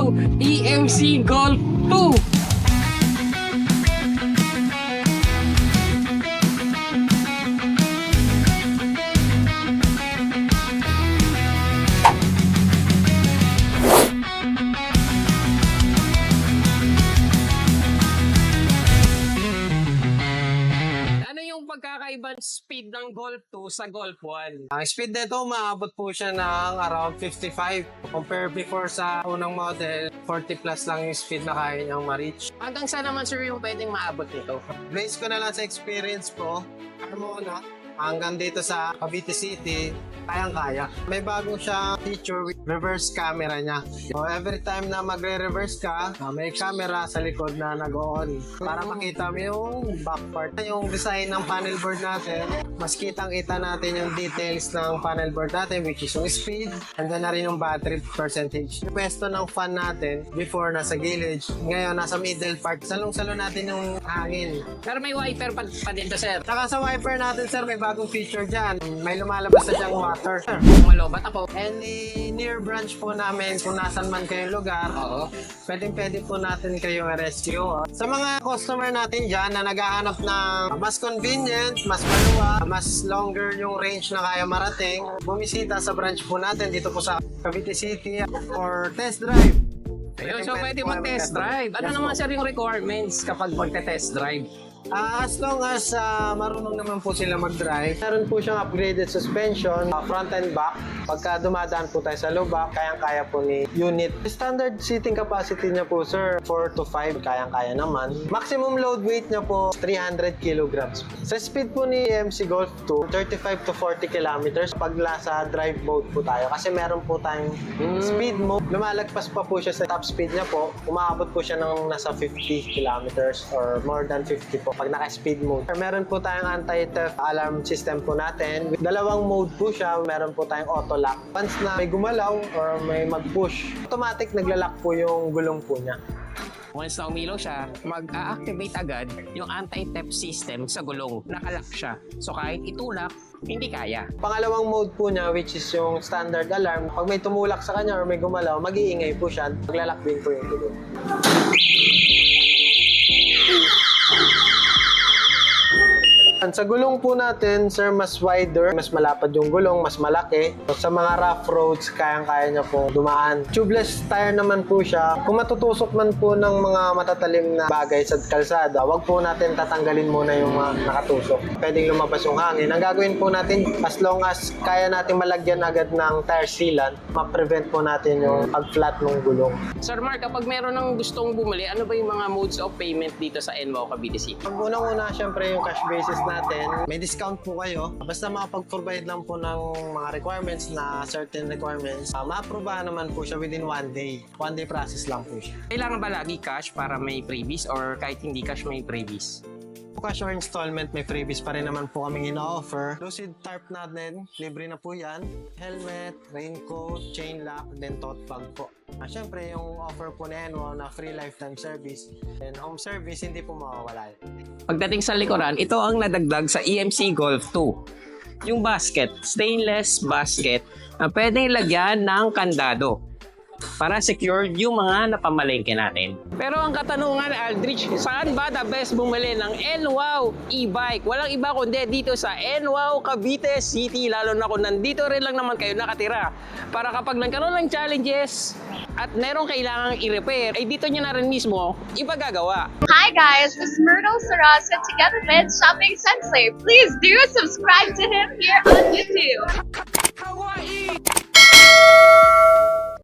wow! EMC Golf 2! Ano yung pagkakaibang speed ng Golf 2 sa Golf 1? Ang speed nito, maabot po siya ng around 55. Compare before sa unang model, 40 plus lang yung speed na kaya niyang ma-reach. Hanggang saan naman sir yung pwedeng maabot nito? Base ko na lang sa experience ko, Carmona, hanggang dito sa Cavite City, kayang-kaya. May bagong siya feature with reverse camera niya. So every time na magre-reverse ka, may camera sa likod na nag-on para makita mo yung back part. Yung design ng panel board natin, mas kitang-kita natin yung details ng panel board natin, which is yung speed, and then na rin yung battery percentage. Yung pwesto ng fan natin, before nasa gilid, ngayon nasa middle part, salong-salo natin yung hangin. Pero may wiper pa dito sir. Saka sa wiper natin sir, may bagong feature dyan. May lumalabas na siyang water. Malobat ako. Any near branch po namin, kung nasan man kayong lugar, Oo. pwede po natin kayong rescue. Sa mga customer natin dyan na naghahanap ng mas convenient, mas maluwa, mas longer yung range na kaya marating, bumisita sa branch po natin dito po sa Cavite City for test drive. Ayun, so pwede mag-test drive. Ano naman sir yung requirements kapag magte-test drive? As long as marunong naman po sila mag-drive, meron po siyang upgraded suspension, front and back. Pagka dumadaan po tayo sa lubak, kayang-kaya po ni unit. Standard seating capacity niya po sir, 4 to 5, kayang-kaya naman. Maximum load weight niya po, 300 kilograms. Sa speed po ni EMC Golf 2, 35 to 40 kilometers. Pag nasa drive mode po tayo, kasi meron po tayong speed mode. Lumalagpas pa po siya sa top speed niya po. Umaabot po siya ng nasa 50 kilometers or more than 50 po pag naka-speed mode. Meron po tayong anti-theft alarm system po natin. Dalawang mode po siya. Meron po tayong auto lock. Once na may gumalaw or may mag-push, automatic naglalak po yung gulong po niya. Once na umilaw siya, mag-a-activate agad yung anti-theft system sa gulong. Nakalock siya. So kahit itulak, hindi kaya. Pangalawang mode po niya, which is yung standard alarm. Pag may tumulak sa kanya or may gumalaw, mag-iingay po siya. Maglalak din po yung gulong. Sa gulong po natin, sir, mas wider, mas malapad yung gulong, mas malaki. Sa mga rough roads, kayang-kaya niya po dumaan. Tubeless tire naman po siya. Kung matutusok man po ng mga matatalim na bagay sa kalsada, wag po natin tatanggalin muna yung mga nakatusok. Pwedeng lumabas yung hangin. Ang gagawin po natin, as long as kaya natin malagyan agad ng tire sealant, ma-prevent po natin yung pag-flat ng gulong. Sir Mark, kapag meron ng gustong bumili, ano ba yung mga modes of payment dito sa NWOW Cavite City? Ang unang-una, syempre, yung cash basis natin. May discount po kayo. Basta makapag-provide lang po ng mga requirements na certain requirements, ma-aprobahan naman po siya within 1 day. 1 day process lang po siya. Kailangan ba lagi cash para may freebies or kahit hindi cash may freebies? Cash or installment, may freebies pa rin naman po kaming ina-offer. Lucid tarp natin, libre na po yan. Helmet, raincoat, chain lock, then tote bag po. Siyempre, yung offer po na NWOW na free lifetime service and home service, hindi po mawawala yun. Pagdating sa likuran, ito ang nadagdag sa EMC Golf 2. Yung basket, stainless basket na pwedeng lagyan ng kandado para secure yung mga napamalengke natin. Pero ang katanungan, Aldrich, saan ba the best bumili ng NWOW e-bike? Walang iba kundi dito sa NWOW Cavite City, lalo na kung nandito rin lang naman kayo nakatira. Para kapag nagkaroon ng challenges at merong kailangang i-repair, ay dito nyo na rin mismo ipagagawa. Hi guys, this is Myrtle Sarasa together with Shopping Sensei. Please do subscribe to him here on YouTube. Hawaii!